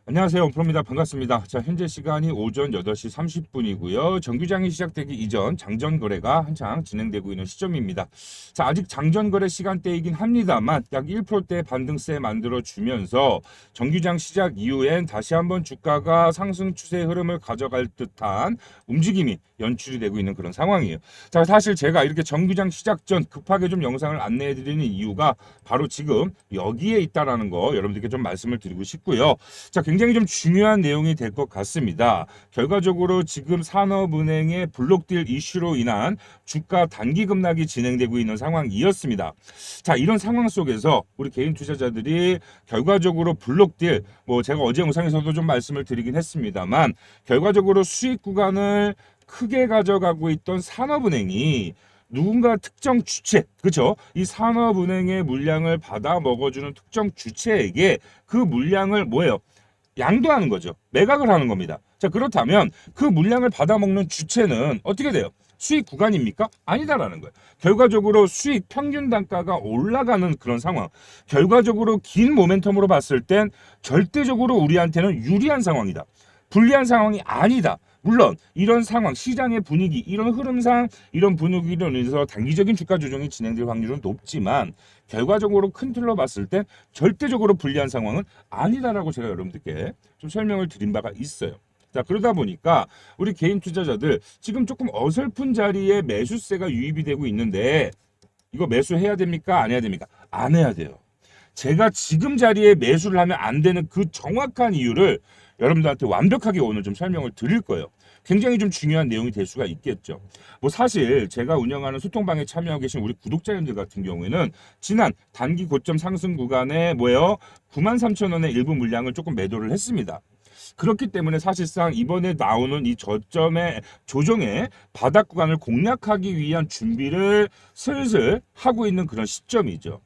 안녕하세요. 프로입니다. 반갑습니다. 자, 현재 시간이 오전 8시 30분이고요. 정규장이 시작되기 이전 장전 거래가 한창 진행되고 있는 시점입니다. 자, 아직 장전 거래 시간대이긴 합니다만 약 1%대 반등세 만들어 주면서 정규장 시작 이후엔 다시 한번 주가가 상승 추세 흐름을 가져갈 듯한 움직임이 연출이 되고 있는 그런 상황이에요. 자, 사실 제가 이렇게 정규장 시작 전 급하게 좀 영상을 안내해 드리는 이유가 바로 지금 여기에 있다라는 거 여러분들께 좀 말씀을 드리고 싶고요. 자, 굉장히 좀 중요한 내용이 될 것 같습니다. 결과적으로 지금 산업은행의 블록딜 이슈로 인한 주가 단기 급락이 진행되고 있는 상황이었습니다. 자, 이런 상황 속에서 우리 개인 투자자들이 결과적으로 블록딜, 뭐 제가 어제 영상에서도 좀 말씀을 드리긴 했습니다만 결과적으로 수익 구간을 크게 가져가고 있던 산업은행이 누군가 특정 주체, 그렇죠? 이 산업은행의 물량을 받아 먹어주는 특정 주체에게 그 물량을 뭐예요? 양도하는 거죠. 매각을 하는 겁니다. 자, 그렇다면 그 물량을 받아먹는 주체는 어떻게 돼요? 수익 구간입니까? 아니다라는 거예요. 결과적으로 수익 평균 단가가 올라가는 그런 상황. 결과적으로 긴 모멘텀으로 봤을 땐 절대적으로 우리한테는 유리한 상황이다. 불리한 상황이 아니다. 물론 이런 상황, 시장의 분위기, 이런 흐름상 이런 분위기로 인해서 단기적인 주가 조정이 진행될 확률은 높지만 결과적으로 큰 틀로 봤을 때 절대적으로 불리한 상황은 아니다라고 제가 여러분들께 좀 설명을 드린 바가 있어요. 자, 그러다 보니까 우리 개인 투자자들 지금 조금 어설픈 자리에 매수세가 유입이 되고 있는데 이거 매수해야 됩니까? 안 해야 됩니까? 안 해야 돼요. 제가 지금 자리에 매수를 하면 안 되는 그 정확한 이유를 여러분들한테 완벽하게 오늘 좀 설명을 드릴 거예요. 굉장히 좀 중요한 내용이 될 수가 있겠죠. 뭐 사실 제가 운영하는 소통방에 참여하고 계신 우리 구독자님들 같은 경우에는 지난 단기 고점 상승 구간에 뭐예요? 93,000원의 일부 물량을 조금 매도를 했습니다. 그렇기 때문에 사실상 이번에 나오는 이 저점의 조정의 바닥 구간을 공략하기 위한 준비를 슬슬 하고 있는 그런 시점이죠.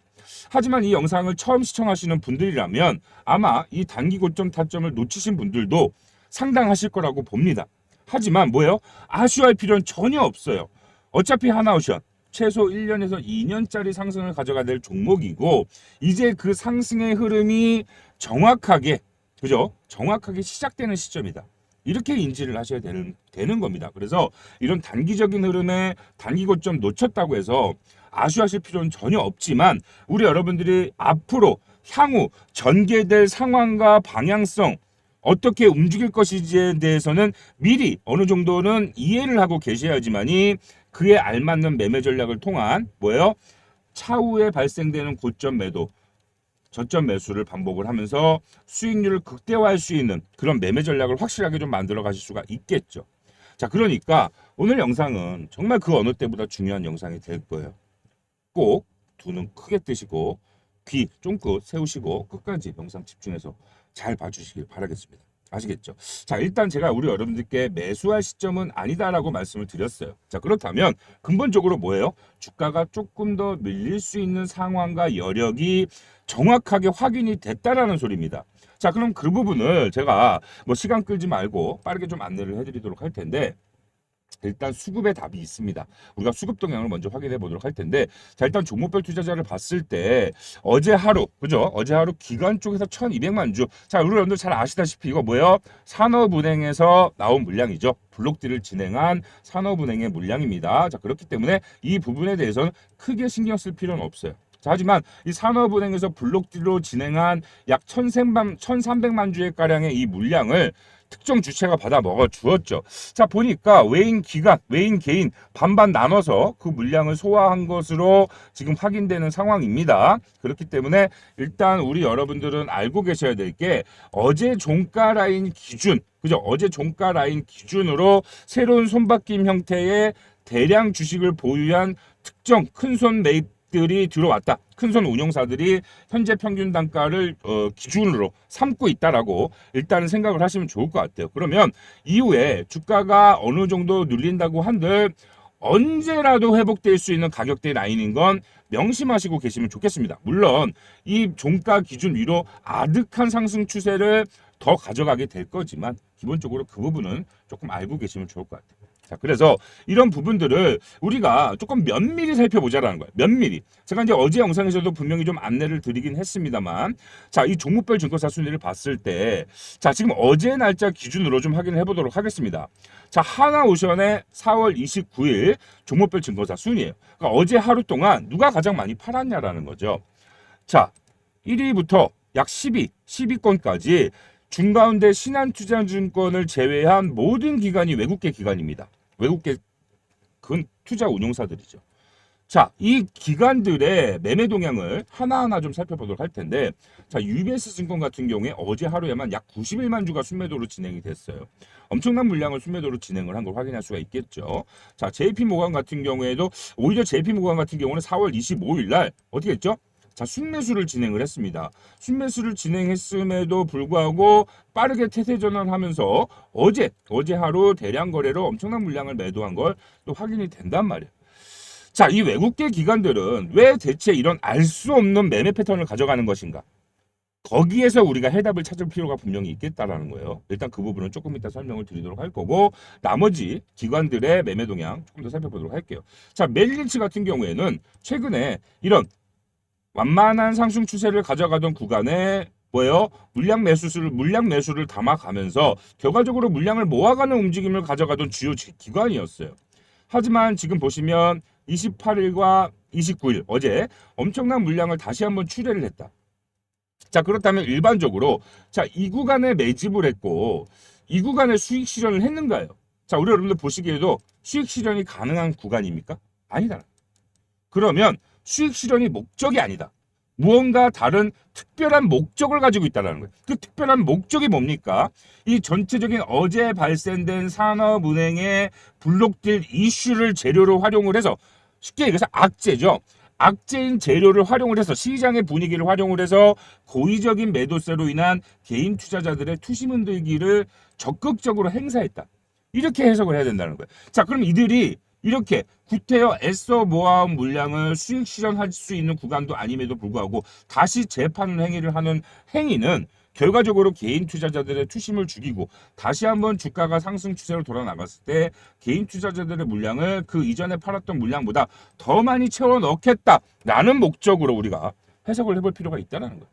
하지만 이 영상을 처음 시청하시는 분들이라면 아마 이 단기 고점 타점을 놓치신 분들도 상당하실 거라고 봅니다. 하지만 뭐예요? 아쉬워할 필요는 전혀 없어요. 어차피 하나오션 최소 1년에서 2년짜리 상승을 가져가야 될 종목이고 이제 그 상승의 흐름이 정확하게 그죠? 정확하게 시작되는 시점이다. 이렇게 인지를 하셔야 되는 겁니다. 그래서 이런 단기적인 흐름에 단기 고점 놓쳤다고 해서 아쉬워하실 필요는 전혀 없지만 우리 여러분들이 앞으로 향후 전개될 상황과 방향성 어떻게 움직일 것인지에 대해서는 미리 어느 정도는 이해를 하고 계셔야지만이 그에 알맞는 매매 전략을 통한 뭐예요? 차후에 발생되는 고점 매도 저점 매수를 반복을 하면서 수익률을 극대화할 수 있는 그런 매매 전략을 확실하게 좀 만들어 가실 수가 있겠죠. 자, 그러니까 오늘 영상은 정말 그 어느 때보다 중요한 영상이 될 거예요. 꼭 두 눈 크게 뜨시고 귀 쫑긋 세우시고 끝까지 영상 집중해서 잘 봐주시길 바라겠습니다. 아시겠죠? 자, 일단 제가 우리 여러분들께 매수할 시점은 아니다라고 말씀을 드렸어요. 자, 그렇다면 근본적으로 뭐예요? 주가가 조금 더 밀릴 수 있는 상황과 여력이 정확하게 확인이 됐다라는 소리입니다. 자, 그럼 그 부분을 제가 뭐 시간 끌지 말고 빠르게 좀 안내를 해드리도록 할 텐데 일단 수급의 답이 있습니다. 우리가 수급 동향을 먼저 확인해 보도록 할 텐데 자, 일단 종목별 투자자를 봤을 때 어제 하루 그죠? 어제 하루 기관 쪽에서 1200만 주. 자, 우리 여러분들 잘 아시다시피 이거 뭐예요? 산업은행에서 나온 물량이죠. 블록딜을 진행한 산업은행의 물량입니다. 자, 그렇기 때문에 이 부분에 대해서는 크게 신경 쓸 필요는 없어요. 자, 하지만 이 산업은행에서 블록딜로 진행한 약 1300만 주의 가량의 이 물량을 특정 주체가 받아 먹어 주었죠. 자, 보니까 외인 기관, 외인 개인 반반 나눠서 그 물량을 소화한 것으로 지금 확인되는 상황입니다. 그렇기 때문에 일단 우리 여러분들은 알고 계셔야 될 게 어제 종가 라인 기준, 그죠? 어제 종가 라인 기준으로 새로운 손바뀜 형태의 대량 주식을 보유한 특정 큰손 매입들이 들어왔다. 큰손 운용사들이 현재 평균 단가를 기준으로 삼고 있다라고 일단은 생각을 하시면 좋을 것 같아요. 그러면 이후에 주가가 어느 정도 눌린다고 한들 언제라도 회복될 수 있는 가격대 라인인 건 명심하시고 계시면 좋겠습니다. 물론 이 종가 기준 위로 아득한 상승 추세를 더 가져가게 될 거지만 기본적으로 그 부분은 조금 알고 계시면 좋을 것 같아요. 자, 그래서 이런 부분들을 우리가 조금 면밀히 살펴보자라는 거예요. 면밀히. 제가 이제 어제 영상에서도 분명히 좀 안내를 드리긴 했습니다만, 자, 이 종목별 증거사 순위를 봤을 때, 자, 지금 어제 날짜 기준으로 좀 확인해 보도록 하겠습니다. 자, 하나오션의 4월 29일 종목별 증거사 순위예요. 그러니까 어제 하루 동안 누가 가장 많이 팔았냐라는 거죠. 자, 1위부터 약 10위권까지 중가운데 신한투자증권을 제외한 모든 기관이 외국계 기관입니다. 외국계 그 투자 운용사들이죠. 자, 이 기관들의 매매 동향을 하나하나 좀 살펴보도록 할 텐데, 자, UBS 증권 같은 경우에 어제 하루에만 약 91만 주가 순매도로 진행이 됐어요. 엄청난 물량을 순매도로 진행을 한 걸 확인할 수가 있겠죠. 자, JP모건 같은 경우에도 오히려 JP모건 같은 경우는 4월 25일 날 어떻게 했죠? 자, 순매수를 진행을 했습니다. 순매수를 진행했음에도 불구하고 빠르게 태세 전환하면서 어제 하루 대량 거래로 엄청난 물량을 매도한 걸 또 확인이 된단 말이에요. 자, 이 외국계 기관들은 왜 대체 이런 알 수 없는 매매 패턴을 가져가는 것인가? 거기에서 우리가 해답을 찾을 필요가 분명히 있겠다라는 거예요. 일단 그 부분은 조금 이따 설명을 드리도록 할 거고, 나머지 기관들의 매매 동향 조금 더 살펴보도록 할게요. 자, 멜린치 같은 경우에는 최근에 이런 완만한 상승 추세를 가져가던 구간에 뭐예요? 물량 매수를 담아가면서 결과적으로 물량을 모아가는 움직임을 가져가던 주요 기관이었어요. 하지만 지금 보시면 28일과 29일 어제 엄청난 물량을 다시 한번 출회를 했다. 자, 그렇다면 일반적으로 자, 이 구간에 매집을 했고 이 구간에 수익 실현을 했는가요? 자, 우리 여러분들 보시기에도 수익 실현이 가능한 구간입니까? 아니다. 그러면 수익 실현이 목적이 아니다. 무언가 다른 특별한 목적을 가지고 있다는 거예요. 그 특별한 목적이 뭡니까? 이 전체적인 어제 발생된 산업은행의 블록딜 이슈를 재료로 활용을 해서 쉽게 얘기해서 악재죠. 악재인 재료를 활용을 해서 시장의 분위기를 활용을 해서 고의적인 매도세로 인한 개인 투자자들의 투심 흔들기를 적극적으로 행사했다. 이렇게 해석을 해야 된다는 거예요. 자, 그럼 이들이 이렇게 구태여 애써 모아온 물량을 수익 실현할 수 있는 구간도 아님에도 불구하고 다시 재판 행위를 하는 행위는 결과적으로 개인 투자자들의 투심을 죽이고 다시 한번 주가가 상승 추세로 돌아 나갔을 때 개인 투자자들의 물량을 그 이전에 팔았던 물량보다 더 많이 채워 넣겠다라는 목적으로 우리가 해석을 해볼 필요가 있다는 거예요.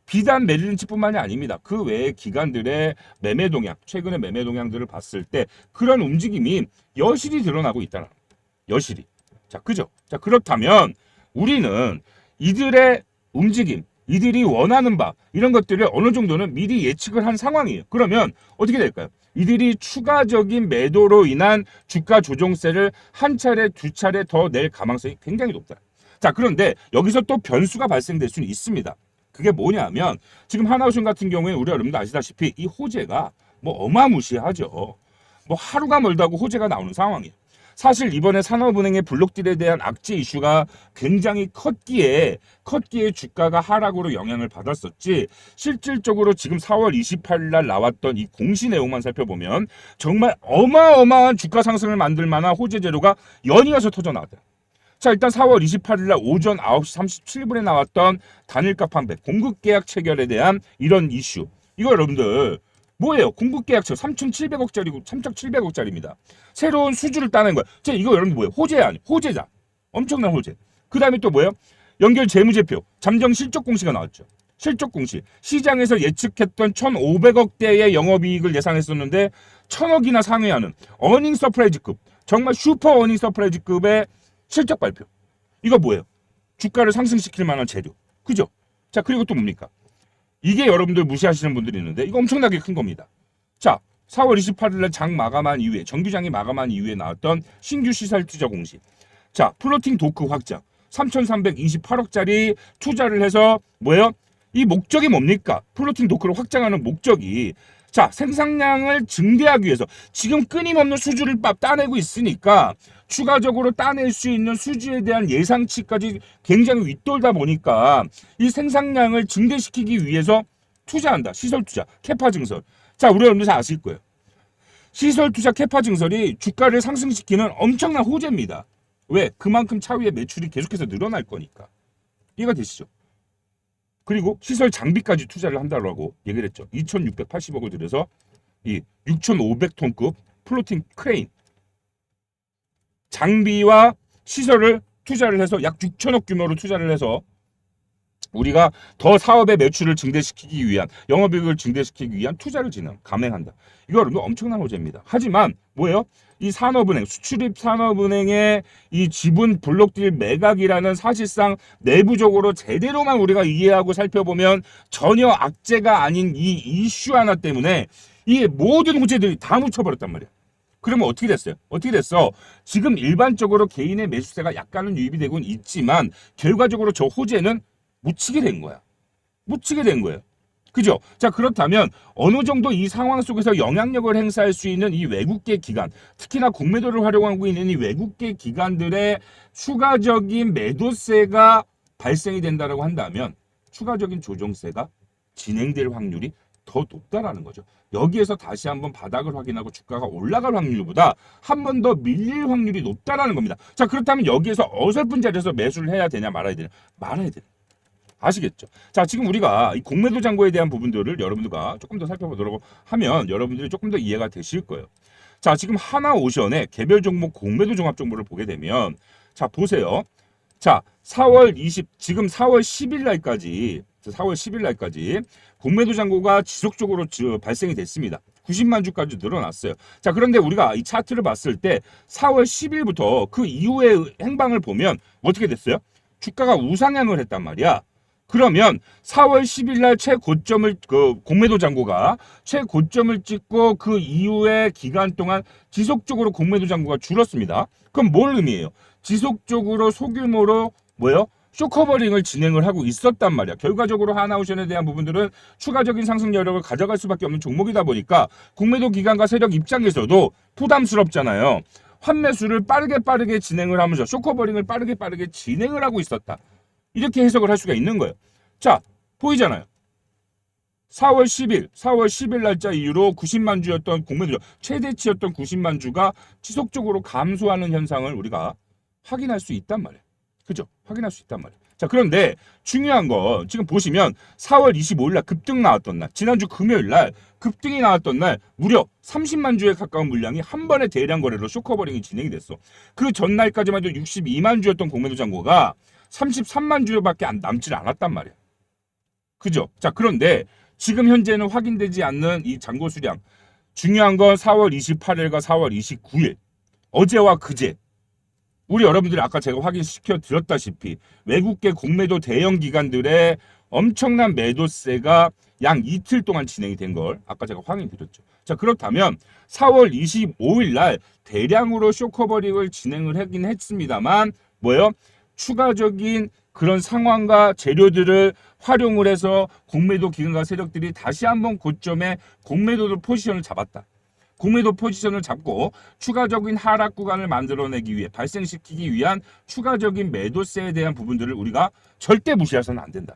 비단 메릴린치뿐만이 아닙니다. 그 외의 기관들의 매매 동향, 최근의 매매 동향들을 봤을 때 그런 움직임이 여실히 드러나고 있다는 거예요. 여실히. 자, 그죠? 자, 그렇다면 우리는 이들의 움직임, 이들이 원하는 바 이런 것들을 어느 정도는 미리 예측을 한 상황이에요. 그러면 어떻게 될까요? 이들이 추가적인 매도로 인한 주가 조정세를 한 차례, 두 차례 더 낼 가능성이 굉장히 높다. 자, 그런데 여기서 또 변수가 발생될 수는 있습니다. 그게 뭐냐면 지금 하나오션 같은 경우에 우리 여러분도 아시다시피 이 호재가 뭐 어마무시하죠. 뭐 하루가 멀다고 호재가 나오는 상황이에요. 사실 이번에 산업은행의 블록딜에 대한 악재 이슈가 굉장히 컸기에 주가가 하락으로 영향을 받았었지 실질적으로 지금 4월 28일 날 나왔던 이 공시 내용만 살펴보면 정말 어마어마한 주가 상승을 만들 만한 호재 재료가 연이어서 터져 나왔다. 자, 일단 4월 28일 날 오전 9시 37분에 나왔던 단일가 판매, 공급계약 체결에 대한 이런 이슈. 이거 여러분들 뭐예요? 공급계약처 3,700억짜리고 3,700억짜리입니다. 새로운 수주를 따낸 거야. 자, 이거 여러분들 뭐예요? 호재 아니? 호재자. 엄청난 호재. 그 다음에 또 뭐예요? 연결 재무제표, 잠정 실적 공시가 나왔죠. 실적 공시. 시장에서 예측했던 1,500억대의 영업이익을 예상했었는데 1,000억이나 상회하는 어닝 서프라이즈급, 정말 슈퍼 어닝 서프라이즈급의 실적 발표. 이거 뭐예요? 주가를 상승시킬 만한 재료. 그죠? 자, 그리고 또 뭡니까? 이게 여러분들 무시하시는 분들이 있는데 이거 엄청나게 큰 겁니다. 자, 4월 28일 날 장 마감한 이후에 정규장이 마감한 이후에 나왔던 신규 시설 투자 공시. 자, 플로팅 도크 확장. 3,328억짜리 투자를 해서 뭐예요? 이 목적이 뭡니까? 플로팅 도크를 확장하는 목적이 자, 생산량을 증대하기 위해서 지금 끊임없는 수주를 따내고 있으니까 추가적으로 따낼 수 있는 수주에 대한 예상치까지 굉장히 윗돌다 보니까 이 생산량을 증대시키기 위해서 투자한다. 시설 투자, 캐파 증설. 자, 우리 여러분들 잘 아실 거예요. 시설 투자 캐파 증설이 주가를 상승시키는 엄청난 호재입니다. 왜? 그만큼 차후에 매출이 계속해서 늘어날 거니까. 이해가 되시죠? 그리고 시설 장비까지 투자를 한다고 얘기를 했죠. 2,680억을 들여서 이 6,500톤급 플로팅 크레인 장비와 시설을 투자를 해서 약 6천억 규모로 투자를 해서 우리가 더 사업의 매출을 증대시키기 위한 영업이익을 증대시키기 위한 투자를 감행한다. 이거 여러분 엄청난 호재입니다. 하지만 뭐예요? 이 산업은행 수출입 산업은행의 이 지분 블록딜 매각이라는 사실상 내부적으로 제대로만 우리가 이해하고 살펴보면 전혀 악재가 아닌 이 이슈 하나 때문에 이 모든 호재들이 다 묻혀버렸단 말이야. 그러면 어떻게 됐어요? 어떻게 됐어? 지금 일반적으로 개인의 매수세가 약간은 유입이 되곤 있지만 결과적으로 저 호재는 묻히게 된 거야. 묻히게 된 거예요. 그죠? 자, 그렇다면 어느 정도 이 상황 속에서 영향력을 행사할 수 있는 이 외국계 기관, 특히나 공매도를 활용하고 있는 이 외국계 기관들의 추가적인 매도세가 발생이 된다고 한다면 추가적인 조정세가 진행될 확률이 더 높다라는 거죠. 여기에서 다시 한번 바닥을 확인하고 주가가 올라갈 확률보다 한 번 더 밀릴 확률이 높다라는 겁니다. 자, 그렇다면 여기에서 어설픈 자리에서 매수를 해야 되냐 말아야 되냐? 말아야 되냐. 아시겠죠? 자, 지금 우리가 이 공매도 잔고에 대한 부분들을 여러분들과 조금 더 살펴보도록 하면 여러분들이 조금 더 이해가 되실 거예요. 자, 지금 하나오션의 개별 종목 공매도 종합 정보를 보게 되면 자, 보세요. 자, 지금 4월 10일 날까지 공매도 잔고가 지속적으로 발생이 됐습니다. 90만 주까지 늘어났어요. 자, 그런데 우리가 이 차트를 봤을 때 4월 10일부터 그 이후의 행방을 보면 어떻게 됐어요? 주가가 우상향을 했단 말이야. 그러면 4월 10일 날 최고점을 공매도 잔고가 최고점을 찍고 그 이후의 기간 동안 지속적으로 공매도 잔고가 줄었습니다. 그럼 뭘 의미해요? 지속적으로 소규모로 뭐예요? 쇼커버링을 진행을 하고 있었단 말이야. 결과적으로 하나오션에 대한 부분들은 추가적인 상승 여력을 가져갈 수밖에 없는 종목이다 보니까 공매도 기관과 세력 입장에서도 부담스럽잖아요. 환매수를 빠르게 진행을 하면서 쇼커버링을 빠르게 진행을 하고 있었다. 이렇게 해석을 할 수가 있는 거예요. 자, 보이잖아요. 4월 10일 날짜 이후로 90만 주였던 공매도 최대치였던 90만 주가 지속적으로 감소하는 현상을 우리가 확인할 수 있단 말이에요. 그죠? 확인할 수 있단 말이에요. 자, 그런데 중요한 건 지금 보시면 4월 25일 날 급등 나왔던 날, 지난주 금요일 날 급등이 나왔던 날 무려 30만 주에 가까운 물량이 한 번에 대량 거래로 쇼커버링이 진행이 됐어. 그 전날까지만 해도 62만 주였던 공매도 잔고가 33만 주밖에 남질 않았단 말이야. 그죠? 자, 그런데 지금 현재는 확인되지 않는 이 잔고 수량. 중요한 건 4월 28일과 4월 29일. 어제와 그제. 우리 여러분들이 아까 제가 확인시켜 드렸다시피 외국계 공매도 대형 기관들의 엄청난 매도세가 약 이틀 동안 진행이 된 걸 아까 제가 확인 드렸죠. 자, 그렇다면 4월 25일 날 대량으로 쇼커버링을 진행을 하긴 했습니다만 뭐예요? 추가적인 그런 상황과 재료들을 활용을 해서 공매도 기관과 세력들이 다시 한번 고점에 공매도 포지션을 잡았다. 공매도 포지션을 잡고 추가적인 하락 구간을 만들어내기 위해 발생시키기 위한 추가적인 매도세에 대한 부분들을 우리가 절대 무시해서는 안 된다.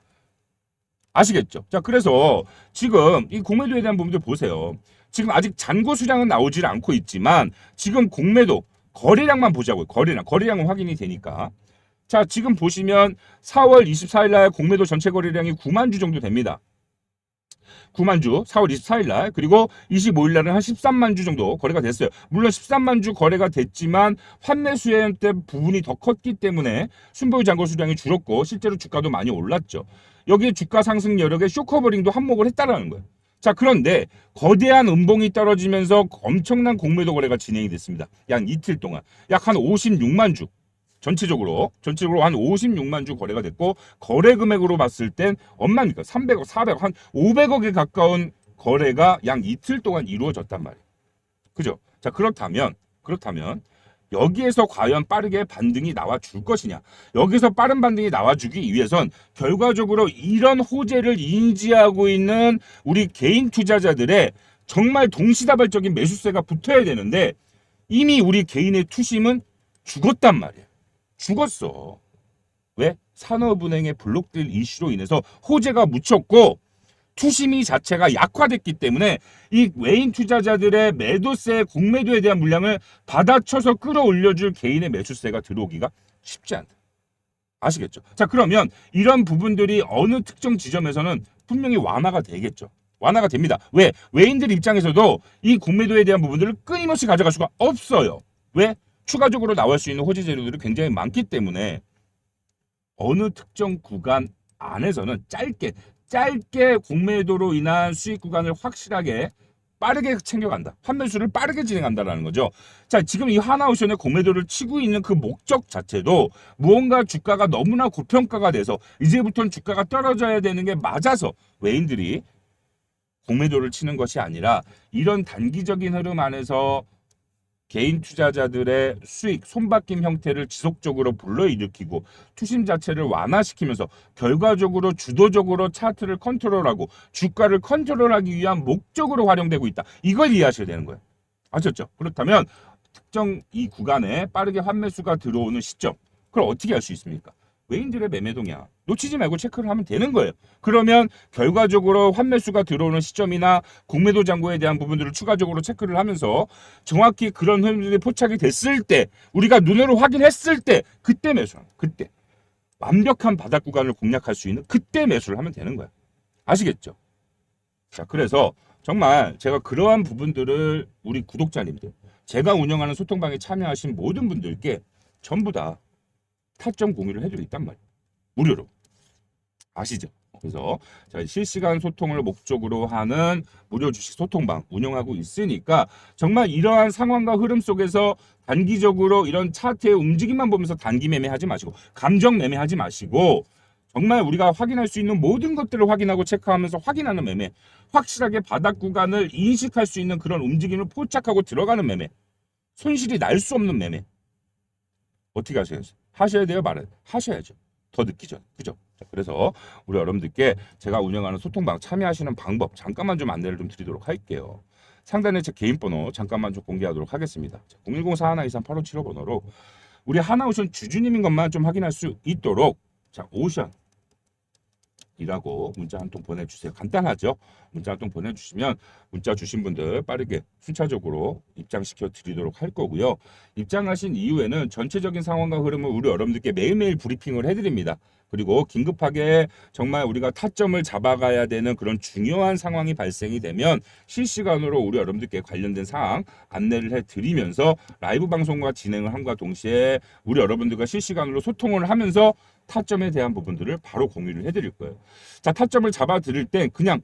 아시겠죠? 자, 그래서 지금 이 공매도에 대한 부분들 보세요. 지금 아직 잔고 수량은 나오질 않고 있지만 지금 공매도 거래량만 보자고요. 거래량은 확인이 되니까. 자, 지금 보시면 4월 24일 날 공매도 전체 거래량이 9만 주 정도 됩니다. 9만 주 4월 24일 날 그리고 25일 날은 한 13만 주 정도 거래가 됐어요. 물론 13만 주 거래가 됐지만 환매 수혜 때 부분이 더 컸기 때문에 순보유 잔고 수량이 줄었고 실제로 주가도 많이 올랐죠. 여기에 주가 상승 여력에 쇼커버링도 한몫을 했다라는 거예요. 자, 그런데 거대한 음봉이 떨어지면서 엄청난 공매도 거래가 진행이 됐습니다. 약 이틀 동안 약 한 56만 주. 전체적으로 한 56만 주 거래가 됐고 거래 금액으로 봤을 땐 얼마입니까? 300억, 400억, 한 500억에 가까운 거래가 약 이틀 동안 이루어졌단 말이에요. 그죠? 자, 그렇다면 여기에서 과연 빠르게 반등이 나와줄 것이냐? 여기서 빠른 반등이 나와주기 위해선 결과적으로 이런 호재를 인지하고 있는 우리 개인 투자자들의 정말 동시다발적인 매수세가 붙어야 되는데 이미 우리 개인의 투심은 죽었단 말이에요. 죽었어. 왜? 산업은행의 블록딜 이슈로 인해서 호재가 묻혔고 투심이 자체가 약화됐기 때문에 이 외인 투자자들의 매도세, 공매도에 대한 물량을 받아쳐서 끌어올려줄 개인의 매수세가 들어오기가 쉽지 않다. 아시겠죠? 자, 그러면 이런 부분들이 어느 특정 지점에서는 분명히 완화가 되겠죠. 완화가 됩니다. 왜? 외인들 입장에서도 이 공매도에 대한 부분들을 끊임없이 가져갈 수가 없어요. 왜? 추가적으로 나올 수 있는 호재 재료들이 굉장히 많기 때문에 어느 특정 구간 안에서는 짧게 공매도로 인한 수익 구간을 확실하게 빠르게 챙겨간다. 환매수를 빠르게 진행한다라는 거죠. 자, 지금 이 하나오션의 공매도를 치고 있는 그 목적 자체도 무언가 주가가 너무나 고평가가 돼서 이제부터는 주가가 떨어져야 되는 게 맞아서 외인들이 공매도를 치는 것이 아니라 이런 단기적인 흐름 안에서 개인 투자자들의 수익, 손바뀜 형태를 지속적으로 불러일으키고 투심 자체를 완화시키면서 결과적으로 주도적으로 차트를 컨트롤하고 주가를 컨트롤하기 위한 목적으로 활용되고 있다. 이걸 이해하셔야 되는 거예요. 아셨죠? 그렇다면 특정 이 구간에 빠르게 환매수가 들어오는 시점, 그걸 어떻게 알 수 있습니까? 외인들의 매매동향 놓치지 말고 체크를 하면 되는 거예요. 그러면 결과적으로 환매수가 들어오는 시점이나 공매도 잔고에 대한 부분들을 추가적으로 체크를 하면서 정확히 그런 흐름들이 포착이 됐을 때 우리가 눈으로 확인했을 때 그때 매수하는 그때 완벽한 바닥 구간을 공략할 수 있는 그때 매수를 하면 되는 거야. 아시겠죠? 자, 그래서 정말 제가 그러한 부분들을 우리 구독자님들, 제가 운영하는 소통방에 참여하신 모든 분들께 전부 다 타점 공유를 해드리고 있단 말이에요. 무료로. 아시죠? 그래서 저희 실시간 소통을 목적으로 하는 무료 주식 소통방 운영하고 있으니까 정말 이러한 상황과 흐름 속에서 단기적으로 이런 차트의 움직임만 보면서 단기 매매하지 마시고 감정 매매하지 마시고 정말 우리가 확인할 수 있는 모든 것들을 확인하고 체크하면서 확인하는 매매, 확실하게 바닥 구간을 인식할 수 있는 그런 움직임을 포착하고 들어가는 매매, 손실이 날 수 없는 매매. 어떻게 하셔야 돼요? 말을 하셔야죠. 더 늦기 전. 그죠? 자, 그래서 우리 여러분들께 제가 운영하는 소통방 참여하시는 방법 잠깐만 좀 안내를 좀 드리도록 할게요. 상단에 제 개인 번호 잠깐만 좀 공개하도록 하겠습니다. 010-4123-8575 번호로 우리 하나오션 주주님인 것만 좀 확인할 수 있도록 자, 오션이라고 문자 한 통 보내주세요. 간단하죠? 문자 한 통 보내주시면 문자 주신 분들 빠르게 순차적으로 입장시켜 드리도록 할 거고요. 입장하신 이후에는 전체적인 상황과 흐름을 우리 여러분들께 매일매일 브리핑을 해드립니다. 그리고 긴급하게 정말 우리가 타점을 잡아가야 되는 그런 중요한 상황이 발생이 되면 실시간으로 우리 여러분들께 관련된 사항 안내를 해드리면서 라이브 방송과 진행을 함과 동시에 우리 여러분들과 실시간으로 소통을 하면서 타점에 대한 부분들을 바로 공유를 해드릴 거예요. 자, 타점을 잡아드릴 때 그냥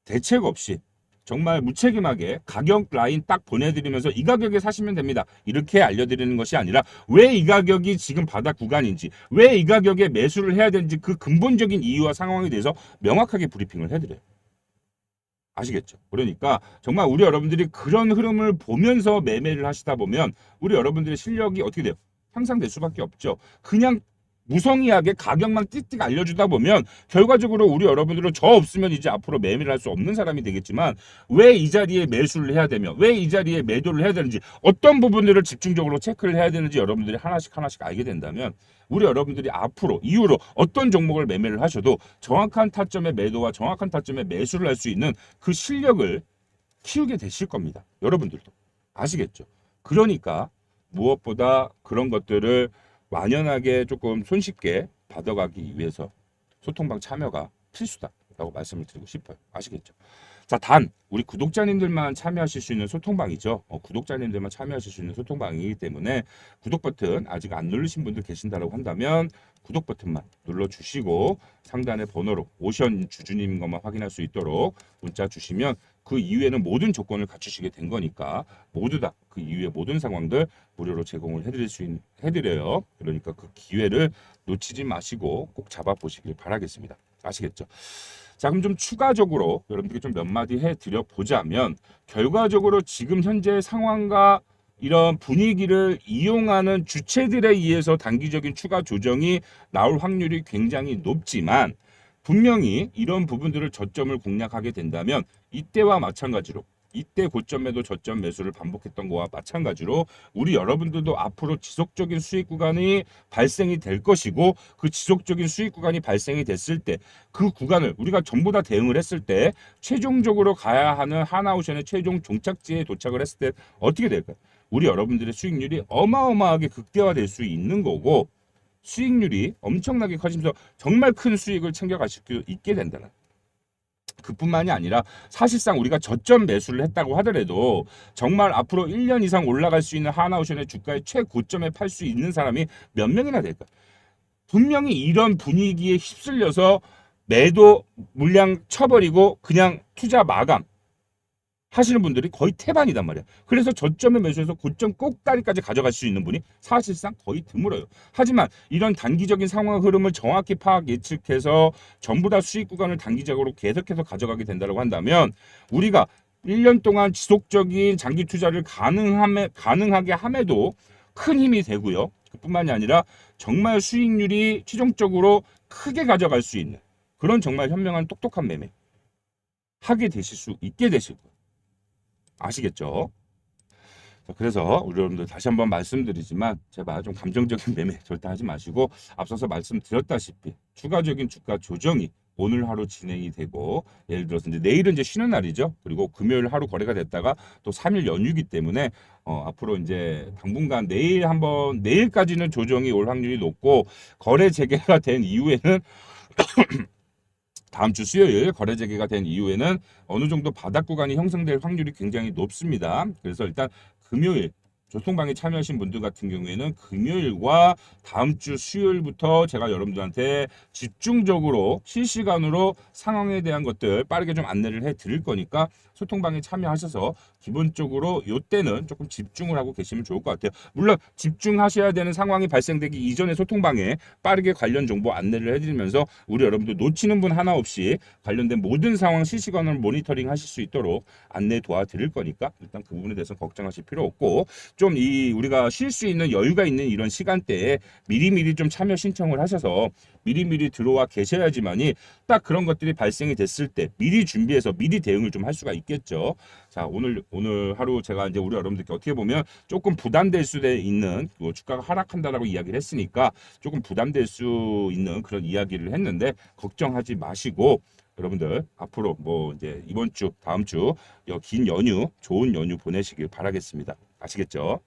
대책 없이 정말 무책임하게 가격 라인 딱 보내드리면서 이 가격에 사시면 됩니다. 이렇게 알려드리는 것이 아니라 왜 이 가격이 지금 바닥 구간인지 왜 이 가격에 매수를 해야 되는지 그 근본적인 이유와 상황에 대해서 명확하게 브리핑을 해드려요. 아시겠죠? 그러니까 정말 우리 여러분들이 그런 흐름을 보면서 매매를 하시다 보면 우리 여러분들의 실력이 어떻게 돼요? 향상될 수밖에 없죠. 그냥 무성의하게 가격만 띡띡 알려주다 보면 결과적으로 우리 여러분들은 저 없으면 이제 앞으로 매매를 할 수 없는 사람이 되겠지만 왜 이 자리에 매수를 해야 되며 왜 이 자리에 매도를 해야 되는지 어떤 부분들을 집중적으로 체크를 해야 되는지 여러분들이 하나씩 알게 된다면 우리 여러분들이 앞으로 이후로 어떤 종목을 매매를 하셔도 정확한 타점의 매도와 정확한 타점의 매수를 할 수 있는 그 실력을 키우게 되실 겁니다. 여러분들도 아시겠죠? 그러니까 무엇보다 그런 것들을 완연하게 조금 손쉽게 받아가기 위해서 소통방 참여가 필수다라고 말씀을 드리고 싶어요. 아시겠죠? 자, 단 우리 구독자님들만 참여하실 수 있는 소통방이죠. 구독자님들만 참여하실 수 있는 소통방이기 때문에 구독 버튼 아직 안 누르신 분들 계신다고 한다면 구독 버튼만 눌러주시고 상단의 번호로 오션 주주님인 것만 확인할 수 있도록 문자 주시면 그 이후에는 모든 조건을 갖추시게 된 거니까 모두 다 그 이후의 모든 상황들 무료로 제공을 해드려요. 그러니까 그 기회를 놓치지 마시고 꼭 잡아보시길 바라겠습니다. 아시겠죠? 자, 그럼 좀 추가적으로 여러분들께 좀 몇 마디 해드려 보자면 결과적으로 지금 현재 상황과 이런 분위기를 이용하는 주체들에 의해서 단기적인 추가 조정이 나올 확률이 굉장히 높지만 분명히 이런 부분들을 저점을 공략하게 된다면 이때와 마찬가지로 이때 고점에도 저점 매수를 반복했던 거와 마찬가지로 우리 여러분들도 앞으로 지속적인 수익 구간이 발생이 될 것이고 그 지속적인 수익 구간이 발생이 됐을 때 그 구간을 우리가 전부 다 대응을 했을 때 최종적으로 가야 하는 하나오션의 최종 종착지에 도착을 했을 때 어떻게 될까요? 우리 여러분들의 수익률이 어마어마하게 극대화될 수 있는 거고 수익률이 엄청나게 커지면서 정말 큰 수익을 챙겨가실 수 있게 된다는 그뿐만이 아니라 사실상 우리가 저점 매수를 했다고 하더라도 정말 앞으로 1년 이상 올라갈 수 있는 하나오션의 주가의 최고점에 팔 수 있는 사람이 몇 명이나 될까? 분명히 이런 분위기에 휩쓸려서 매도 물량 쳐버리고 그냥 투자 마감 하시는 분들이 거의 태반이단 말이야. 그래서 저점에 매수해서 고점 꼭다리까지 가져갈 수 있는 분이 사실상 거의 드물어요. 하지만 이런 단기적인 상황 흐름을 정확히 파악 예측해서 전부 다 수익 구간을 단기적으로 계속해서 가져가게 된다고 한다면 우리가 1년 동안 지속적인 장기 투자를 가능하게 함에도 큰 힘이 되고요. 그뿐만이 아니라 정말 수익률이 최종적으로 크게 가져갈 수 있는 그런 정말 현명한 똑똑한 매매 하게 되실 수 있게 되실 거예요. 아시겠죠? 그래서 우리 여러분들 다시 한번 말씀드리지만 제발 좀 감정적인 매매 절대 하지 마시고 앞서서 말씀드렸다시피 추가적인 주가 조정이 오늘 하루 진행이 되고 예를 들어서 이제 내일은 이제 쉬는 날이죠. 그리고 금요일 하루 거래가 됐다가 또 3일 연휴이기 때문에 앞으로 이제 당분간 내일까지는 조정이 올 확률이 높고 거래 재개가 된 이후에는 다음 주 수요일 거래 재개가 된 이후에는 어느 정도 바닥 구간이 형성될 확률이 굉장히 높습니다. 그래서 일단 금요일 조통방에 참여하신 분들 같은 경우에는 금요일과 다음 주 수요일부터 제가 여러분들한테 집중적으로 실시간으로 상황에 대한 것들 빠르게 좀 안내를 해 드릴 거니까 소통방에 참여하셔서 기본적으로 요때는 조금 집중을 하고 계시면 좋을 것 같아요. 물론 집중하셔야 되는 상황이 발생되기 이전에 소통방에 빠르게 관련 정보 안내를 해드리면서 우리 여러분들 놓치는 분 하나 없이 관련된 모든 상황 실시간으로 모니터링 하실 수 있도록 안내 도와드릴 거니까 일단 그 부분에 대해서 걱정하실 필요 없고 좀 우리가 쉴 수 있는 여유가 있는 이런 시간대에 미리미리 좀 참여 신청을 하셔서 미리미리 들어와 계셔야지만이 딱 그런 것들이 발생이 됐을 때 미리 준비해서 미리 대응을 좀 할 수가 있겠죠. 자, 오늘 하루 제가 이제 우리 여러분들께 어떻게 보면 조금 부담될 수 있는 주가가 하락한다라고 이야기를 했으니까 조금 부담될 수 있는 그런 이야기를 했는데 걱정하지 마시고 여러분들 앞으로 뭐 이제 이번 주 다음 주 긴 연휴 좋은 연휴 보내시길 바라겠습니다. 아시겠죠?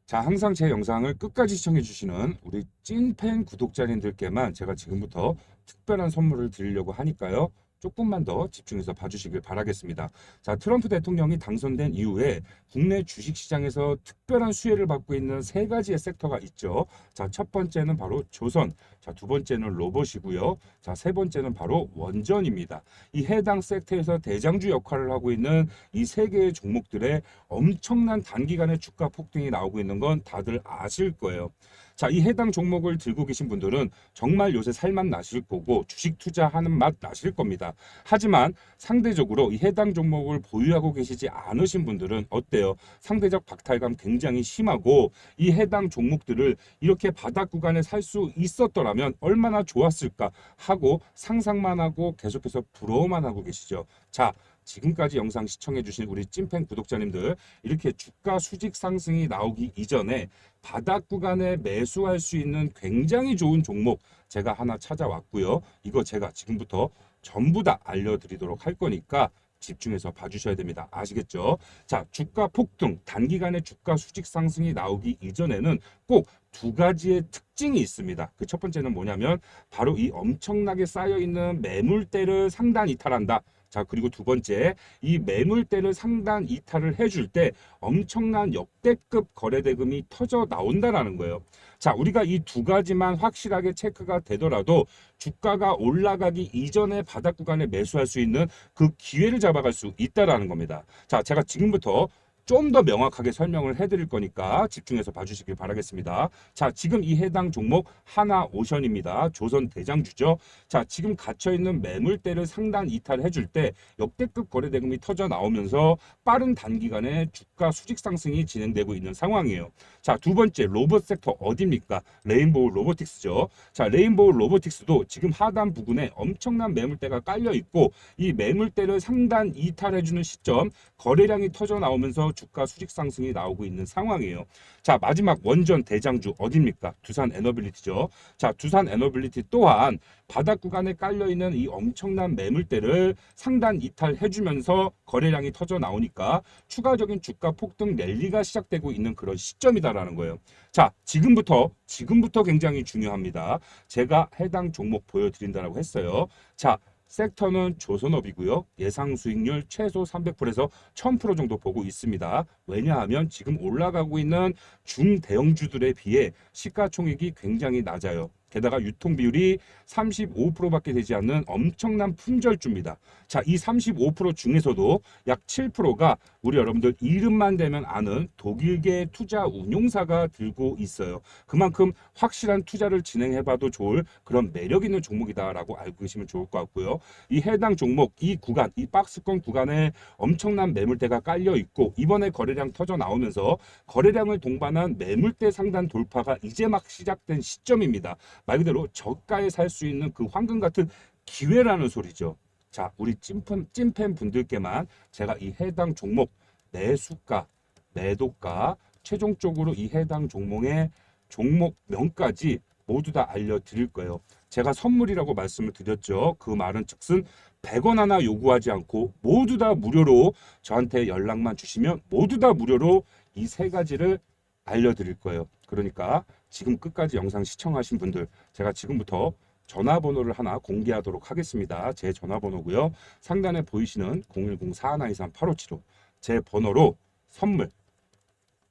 자, 항상 제 영상을 끝까지 시청해 주시는 우리 찐팬 구독자님들께만 제가 지금부터 특별한 선물을 드리려고 하니까요. 조금만 더 집중해서 봐주시길 바라겠습니다. 자, 트럼프 대통령이 당선된 이후에 국내 주식시장에서 특별한 수혜를 받고 있는 세 가지의 섹터가 있죠. 자, 첫 번째는 바로 조선, 자, 두 번째는 로봇이고요. 자, 세 번째는 바로 원전입니다. 이 해당 섹터에서 대장주 역할을 하고 있는 이 세 개의 종목들의 엄청난 단기간의 주가 폭등이 나오고 있는 건 다들 아실 거예요. 자, 이 해당 종목을 들고 계신 분들은 정말 요새 살맛 나실 거고 주식 투자하는 맛 나실 겁니다. 하지만 상대적으로 이 해당 종목을 보유하고 계시지 않으신 분들은 어때요? 상대적 박탈감 굉장히 심하고 이 해당 종목들을 이렇게 바닥 구간에 살 수 있었더라면 얼마나 좋았을까 하고 상상만 하고 계속해서 부러워만 하고 계시죠. 자, 지금까지 영상 시청해주신 우리 찐팬 구독자님들 이렇게 주가 수직 상승이 나오기 이전에 바닥 구간에 매수할 수 있는 굉장히 좋은 종목 제가 하나 찾아왔고요. 이거 제가 지금부터 전부 다 알려드리도록 할 거니까 집중해서 봐주셔야 됩니다. 아시겠죠? 자, 주가 폭등, 단기간에 주가 수직 상승이 나오기 이전에는 꼭 두 가지의 특징이 있습니다. 그 첫 번째는 뭐냐면 바로 이 엄청나게 쌓여있는 매물대를 상단 이탈한다. 자, 그리고 두 번째, 이 매물대를 상단 이탈을 해줄 때 엄청난 역대급 거래대금이 터져 나온다라는 거예요. 자, 우리가 이 두 가지만 확실하게 체크가 되더라도 주가가 올라가기 이전에 바닥 구간에 매수할 수 있는 그 기회를 잡아갈 수 있다라는 겁니다. 자, 제가 지금부터 좀 더 명확하게 설명을 해드릴 거니까 집중해서 봐주시길 바라겠습니다. 자, 지금 이 해당 종목 하나오션입니다. 조선 대장주죠. 자, 지금 갇혀있는 매물대를 상단 이탈해줄 때 역대급 거래대금이 터져 나오면서 빠른 단기간에 주가 수직 상승이 진행되고 있는 상황이에요. 자, 두 번째 로봇 섹터 어디입니까? 레인보우 로보틱스죠. 자, 레인보우 로보틱스도 지금 하단 부근에 엄청난 매물대가 깔려 있고 이 매물대를 상단 이탈해주는 시점 거래량이 터져 나오면서 주가 수직 상승이 나오고 있는 상황이에요. 자, 마지막 원전 대장주 어디입니까? 두산 에너빌리티죠. 자, 두산 에너빌리티 또한 바닥 구간에 깔려 있는 이 엄청난 매물대를 상단 이탈해주면서 거래량이 터져 나오니까 추가적인 주가 폭등 랠리가 시작되고 있는 그런 시점이다라는 거예요. 자, 지금부터 굉장히 중요합니다. 제가 해당 종목 보여드린다라고 했어요. 자, 섹터는 조선업이고요. 예상 수익률 최소 300%에서 1000% 정도 보고 있습니다. 왜냐하면 지금 올라가고 있는 중대형주들에 비해 시가총액이 굉장히 낮아요. 게다가 유통 비율이 35%밖에 되지 않는 엄청난 품절주입니다. 자, 이 35% 중에서도 약 7%가 우리 여러분들 이름만 되면 아는 독일계 투자 운용사가 들고 있어요. 그만큼 확실한 투자를 진행해봐도 좋을 그런 매력 있는 종목이다라고 알고 계시면 좋을 것 같고요. 이 해당 종목, 이 구간, 이 박스권 구간에 엄청난 매물대가 깔려 있고 이번에 거래량 터져 나오면서 거래량을 동반한 매물대 상단 돌파가 이제 막 시작된 시점입니다. 말 그대로 저가에 살 수 있는 그 황금 같은 기회라는 소리죠. 자, 우리 찐팬 분들께만 제가 이 해당 종목 매수가, 매도가, 최종적으로 이 해당 종목의 종목명까지 모두 다 알려드릴 거예요. 제가 선물이라고 말씀을 드렸죠. 그 말은 즉슨 100원 하나 요구하지 않고 모두 다 무료로 저한테 연락만 주시면 모두 다 무료로 이 세 가지를 알려드릴 거예요. 그러니까 지금 끝까지 영상 시청하신 분들 제가 지금부터 전화번호를 하나 공개하도록 하겠습니다. 제 전화번호고요. 상단에 보이시는 010-4123-8575 제 번호로 선물,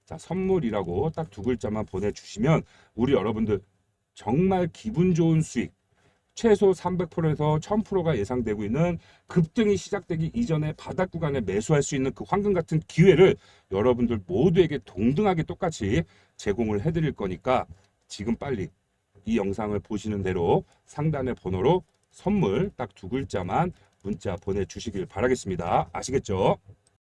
자, 선물이라고 딱 두 글자만 보내주시면 우리 여러분들 정말 기분 좋은 수익 최소 300%에서 1000%가 예상되고 있는 급등이 시작되기 이전에 바닥 구간에 매수할 수 있는 그 황금 같은 기회를 여러분들 모두에게 동등하게 똑같이 제공을 해드릴 거니까 지금 빨리 이 영상을 보시는 대로 상단의 번호로 선물 딱 두 글자만 문자 보내주시길 바라겠습니다. 아시겠죠?